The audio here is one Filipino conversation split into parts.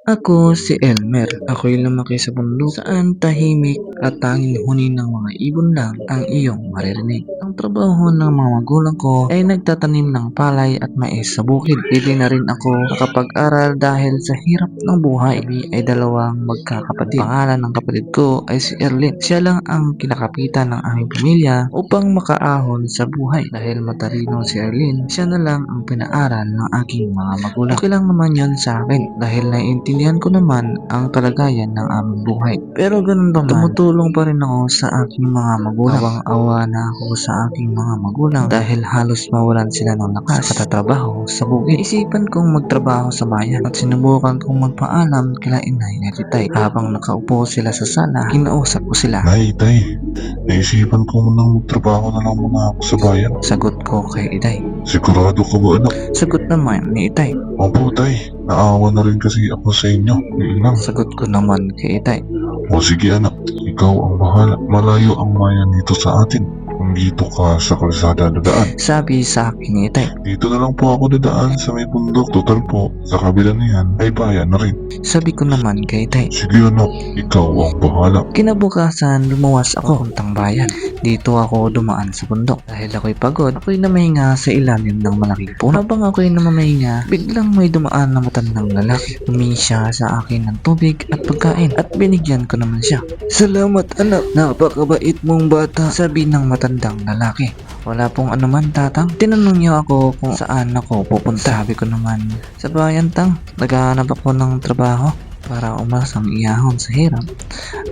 Ako si Elmer. Ako'y lumaki sa bundok saan tahimik at tanging huni ng mga ibon lang ang iyong maririnig. Ang trabaho ng mga magulang ko ay nagtatanim ng palay at mais sa bukid. Hindi na rin ako nakapag-aral dahil sa hirap ng buhay. Kami ay dalawang magkakapatid. Pangalan ng kapatid ko ay si Erlin. Siya lang ang kinakapitan ng aming pamilya upang makaahon sa buhay. Dahil matalino si Erlin, siya na lang ang pinaaral ng aking mga magulang. Okay lang naman yun sa akin dahil naiintindihan ko naman ang kalagayan ng aming buhay. Pero ganun pa man, tumutulong pa rin ako sa aking mga magulang. Awang-awa na ako sa aking mga magulang dahil halos mawalan sila ng lakas sa katatrabaho sa bukid. Isipan kong magtrabaho sa bayan at sinubukan kong magpaalam kila inay at itay. Habang nakaupo sila sa sala, kinausap ko sila. Nay, tay, naisipan ko munang magtrabaho na lang muna ako sa bayan. Sagot ko kay Iday. Sigurado ka ba, anak? Sagot naman ni Itay. Opo, tay. Naawa na rin kasi ako sa inyo. Ilang. Sagot ko naman kay Itay. O sige, anak. Ikaw ang bahala. Malayo ang bayan dito sa atin. Kung dito ka sa kalsada dadaan. Sabi sa akin ni Itay. Dito na lang po ako dadaan sa may bundok. Total po, sa kabila na yan ay bayan na rin. Sabi ko naman kay Itay. Sige, anak. Ikaw ang bahala. Kinabukasan, lumuwas ako puntang bayan. Dito ako dumaan sa bundok. Dahil ako'y pagod, ako'y namahinga sa ilalim ng malaking puno. Habang ako'y namahinga, biglang may dumaan na matandang lalaki. Humingi siya sa akin ng tubig at pagkain at binigyan ko naman siya. Salamat anak, napakabait mong bata, sabi ng matandang lalaki. Wala pong anuman tatang. Tinanong niya ako kung saan ako pupunta. Sabi ko naman, sa bayan tang, naghahanap ako ng trabaho para umasang iyahon sa hirap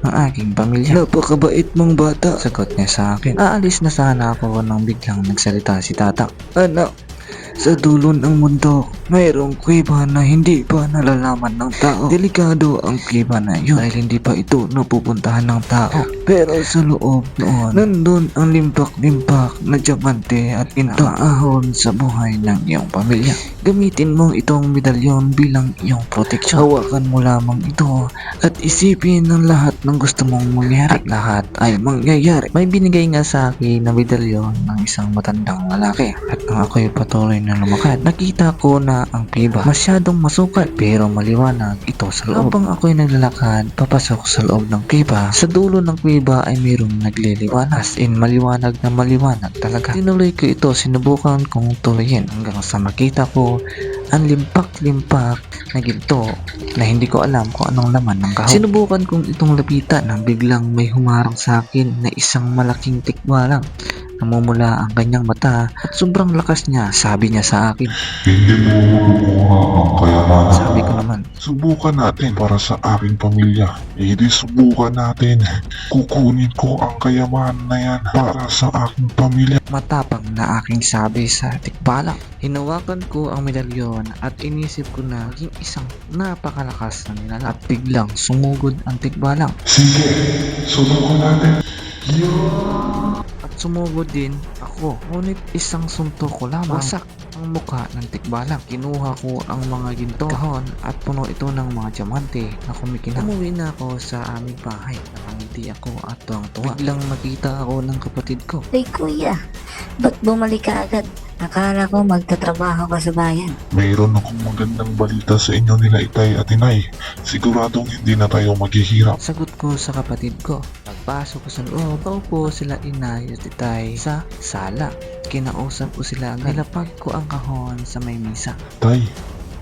ng aking pamilya. Napakabait mong bata, sagot niya sa akin. Aalis na sana ako nang biglang nagsalita si tatang. Anak, sa dulo ng mundo, mayroong kuweba na hindi pa nalalaman ng tao. Delikado ang kuweba na yun dahil hindi pa ito napupuntahan ng tao. Pero sa loob noon, nandun ang limpak-limpak na diamante at inaahon sa buhay ng iyong pamilya. Gamitin mo itong medalyon bilang iyong proteksyon. Hawakan mo lamang ito at isipin ng lahat ng gusto mong mangyari. At lahat ay mangyayari. May binigay nga sa akin na medalyon ng isang matandang lalaki. At nang ako'y patuloy na lumakad, nakita ko na ang kuweba masyadong masukat pero maliwanag ito sa loob. Habang ako'y naglalakad papasok sa loob ng kuweba, sa dulo ng kuweba ay mayroong nagliliwanag. As in maliwanag na maliwanag talaga. Tinuloy ko ito, sinubukan kong tuloyin hanggang sa makita ko ang limpak-limpak na ginto na hindi ko alam kung anong laman ng kahon. Sinubukan kong itong lapitan nang biglang may humarang sa akin na isang malaking tikbalang. Namumula ang kanyang mata at sobrang lakas niya, sabi niya sa akin. Hindi mo makukuha ang kayamanan. Sabi ko naman, Subukan natin para sa aking pamilya. Hindi subukan natin. Kukunin ko ang kayamanan na yan para sa aking pamilya. matapang na aking sabi sa tikbalang. Hinawakan ko ang medalyon at inisip ko na maging isang napakalakas na nilalang at biglang sumugod ang tikbalang. Sige, subukan natin. At sumugod din ako. Ngunit isang suntok ko lamang. Wasak ang mukha ng tikbalang. Kinuha ko ang mga ginto kahon at puno ito ng mga diamante na kumikinang. Umuwi na ako sa aming bahay. Nakangiti ako at tuwang-tuwa. Biglang nakita ako ng kapatid ko. Ay kuya, ba't bumalik ka agad? Akala ko magtatrabaho ka sa bayan. Mayroon akong magandang balita sa inyo nila Itay at Inay. Siguradong hindi na tayo maghihirap. Sagot ko sa kapatid ko. Pagpasok ko sa loob, paupo sila inay at itay sa sala. Kinausap ko sila agad. Nilapag ko ang kahon sa may misa. Tay,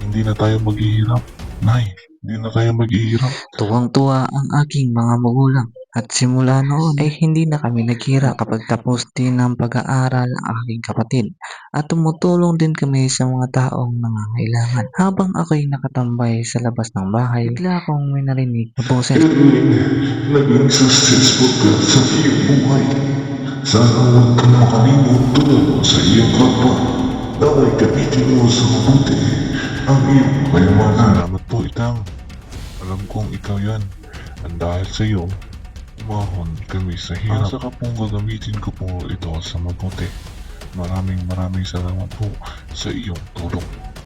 hindi na tayo maghihirap. Nay, hindi na tayo maghihirap. Tuwang-tuwa ang aking mga magulang. At simula noon ay hindi na kami naghirap kapag tapos din ng pag-aaral ang aking kapatid. At tumutulong din kami sa mga taong nangangailangan. Habang ako'y nakatambay sa labas ng bahay, bigla akong may narinig na boses. Naging successful ka sa iyong buhay. Sana huwag kang makalimot tulad sa iyong kapwa. Naway gamitin mo sa mabuti ang iyong kayamanan. Salamat po, Itang. Alam kong ikaw yan. Ang dahil sa iyo, umahon kami sa hirap. Asa ka pong gagamitin ko po ito sa mabuti. Maraming salamat po sa iyong tulong.